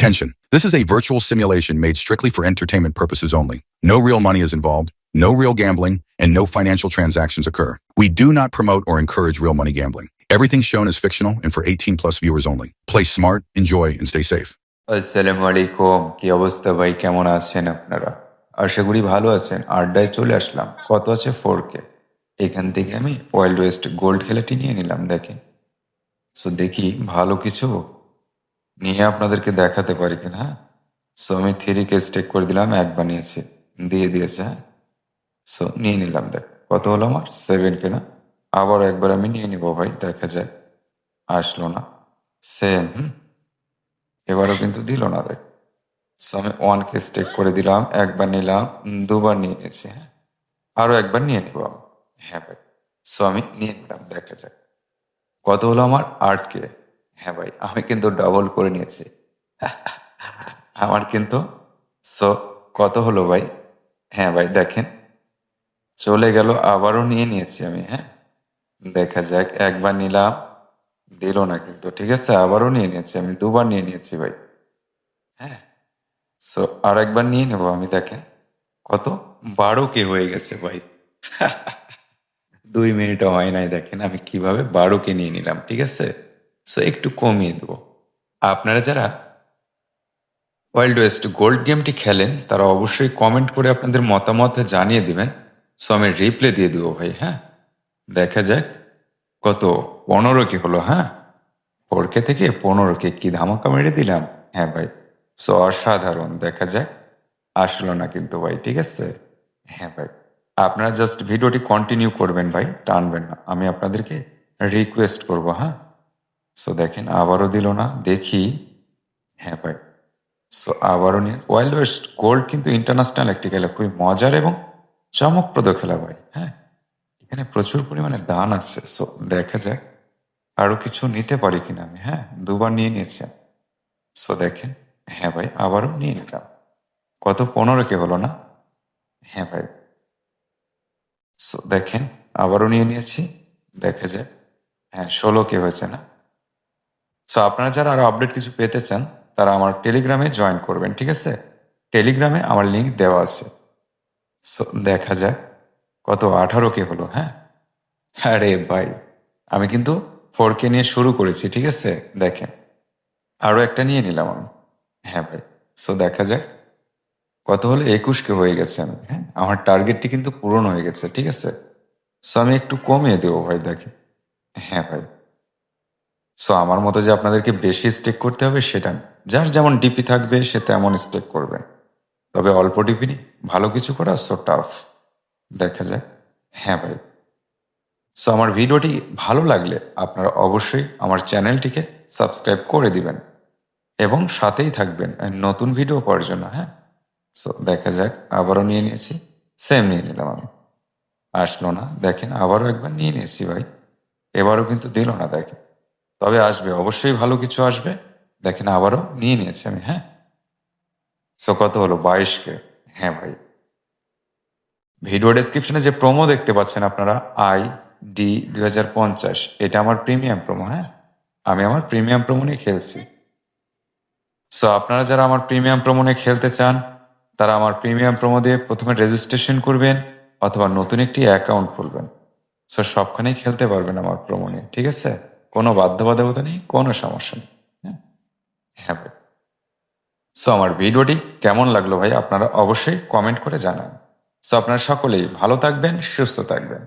Attention. This is a virtual simulation made strictly for entertainment purposes only. No real money is involved, no real gambling, and no financial transactions occur. We do not promote or encourage real money gambling. Everything shown is fictional and for 18 plus viewers only. Play smart, enjoy, and stay safe. আসসালামু আলাইকুম। কি অবস্থা ভাই, কেমন আছেন আপনারা? আশা করি ভালো আছেন। আড্ডায় চলে আসলাম। কত আছে 4K। এখান থেকে আমি ওয়াইল্ড ওয়েস্ট গোল্ড খেলাটি নিয়ে নিলাম। দেখেন, সো দেখি ভালো কিছু নিয়ে আপনাদেরকে দেখাতে পারি কিনা। হ্যাঁ, সো আমি 3K স্টেক করে দিলাম, এক বানিয়েছি, দিয়ে দিয়েছে। হ্যাঁ, সো নিয়ে নিলাম। দেখ কত হলো আমার 7K না। আবার একবার আমি নিয়ে নিব ভাই, দেখা যায়। আসলো না, সেম। এবারও কিন্তু দিল না। দেখ, সো আমি 1K স্টেক করে দিলাম, একবার নিলাম, দুবার নিয়ে নিয়েছি। হ্যাঁ, আরো একবার নিয়ে নিব। হ্যাঁ ভাই, সো আমি নিয়ে নিলাম, দেখা যাক কত হলো আমার 8K। হ্যাঁ ভাই, আমি কিন্তু ডবল করে নিয়েছি আমার কিন্তু। সো কত হলো ভাই? হ্যাঁ ভাই দেখেন, চলে গেল। আবারও নিয়ে নিয়েছি আমি। হ্যাঁ, দেখা যাক, একবার নিলাম, দিল না কিন্তু। ঠিক আছে, আবারও নিয়ে নিয়েছি আমি, দুবার নিয়ে নিয়েছি ভাই। হ্যাঁ, সো আর একবার নিয়ে নেবো আমি। দেখেন কত, 12K হয়ে গেছে ভাই 2 মিনিটও হয় নাই। দেখেন আমি কিভাবে 12K নিয়ে নিলাম। ঠিক আছে, সো একটু কমিয়ে দেবো। আপনারা যারা ওয়াইল্ড ওয়েস্ট গোল্ড গেমটি খেলেন তারা অবশ্যই কমেন্ট করে আপনাদের মতামত জানিয়ে দিবেন। সো আমি রিপ্লে দিয়ে দেবো ভাই। হ্যাঁ, দেখা যাক কত, 15K হলো। হ্যাঁ, 4K থেকে 15K, কি ধামাকা মেরে দিলাম। হ্যাঁ ভাই, সো অসাধারণ। দেখা যাক, আসলো না কিন্তু ভাই। ঠিক আছে, হ্যাঁ ভাই, আপনারা জাস্ট ভিডিওটি কন্টিনিউ করবেন ভাই, টানবেন না, আমি আপনাদেরকে রিকোয়েস্ট করব। হ্যাঁ, সো দেখেন আবারও দিল না, দেখি। হ্যাঁ ভাই, সো আবারও নিয়ে ওয়াইল্ড ওয়েস্ট গোল্ড কিন্তু ইন্টারন্যাশনাল একটি খেলা, খুবই মজার এবং চমকপ্রদ খেলা ভাই। হ্যাঁ, এখানে প্রচুর পরিমাণে দান আছে। সো দেখা যাক আরো কিছু নিতে পারি কিনা আমি। হ্যাঁ, দুবার নিয়ে নিয়েছি। সো দেখেন, হ্যাঁ ভাই, আবারও নিয়ে নিলাম। কত, 15K হলো না। হ্যাঁ ভাই, সো দেখেন আবারও নিয়ে নিয়েছি, দেখা যায়। হ্যাঁ, 16K হয়েছে না। সো আপনারা যারা আরো আপডেট কিছু পেতে চান তারা আমার টেলিগ্রামে জয়েন করবেন। ঠিক আছে, টেলিগ্রামে আমার লিঙ্ক দেওয়া আছে। সো দেখা যায় কত, 18K হলো। হ্যাঁ, আরে ভাই, আমি কিন্তু 4K নিয়ে শুরু করেছি। ঠিক আছে, দেখেন আরো একটা নিয়ে নিলাম আমি। হ্যাঁ ভাই, সো দেখা যাক কত হলো, 21K হয়ে গেছে আমি। হ্যাঁ, আমার টার্গেটটি কিন্তু পূরণ হয়ে গেছে। ঠিক আছে, সো আমি একটু কমিয়ে দেবো ভাই, দেখেন। হ্যাঁ ভাই, সো আমার মতো যে আপনাদেরকে বেশি স্টেক করতে হবে সেটা না। যার যেমন ডিপি থাকবে সে তেমন স্টেক করবে, তবে অল্প ডিপি নিয়ে ভালো কিছু করা সো টাফ। দেখা যায়। হ্যাঁ ভাই, সো আমার ভিডিওটি ভালো লাগলে আপনারা অবশ্যই আমার চ্যানেলটিকে সাবস্ক্রাইব করে দিবেন এবং সাথেই থাকবেন নতুন ভিডিও পাওয়ার জন্য। হ্যাঁ, সো দেখা যাক, আবারও নিয়ে নিয়েছি, সেম নিয়ে নিলাম আমি, আসলো না। দেখেন আবারও একবার নিয়ে নিয়েছি ভাই, এবারও কিন্তু দিল না। দেখেন, তবে আসবে, অবশ্যই ভালো কিছু আসবে। দেখেন আবারও নিয়ে নিয়েছি আমি। হ্যাঁ, সো কত হলো, 22K। হ্যাঁ ভাই, ভিডিও ডেসক্রিপশনে যে প্রোমো দেখতে পাচ্ছেন আপনারা, ID 2050, এটা আমার প্রিমিয়াম প্রোমো। হ্যাঁ, আমি আমার প্রিমিয়াম প্রোমো নিয়ে খেলছি। সো আপনারা যারা আমার প্রিমিয়াম প্রোমো নিয়ে খেলতে চান তারা আমার প্রিমিয়াম প্রোমো দিয়ে প্রথমে রেজিস্ট্রেশন করবেন অথবা নতুন একটি অ্যাকাউন্ট খুলবেন। সো সবখানেই খেলতে পারবেন আমার প্রোমো নিয়ে। ঠিক আছে, কোনো বাধ্যবাধকতা নেই, কোনো সমস্যা নেই। হ্যাঁ, হ্যাঁ ভাই, সো আমার ভিডিওটি কেমন লাগলো ভাই আপনারা অবশ্যই কমেন্ট করে জানান। সো আপনারা সকলেই ভালো থাকবেন, সুস্থ থাকবেন।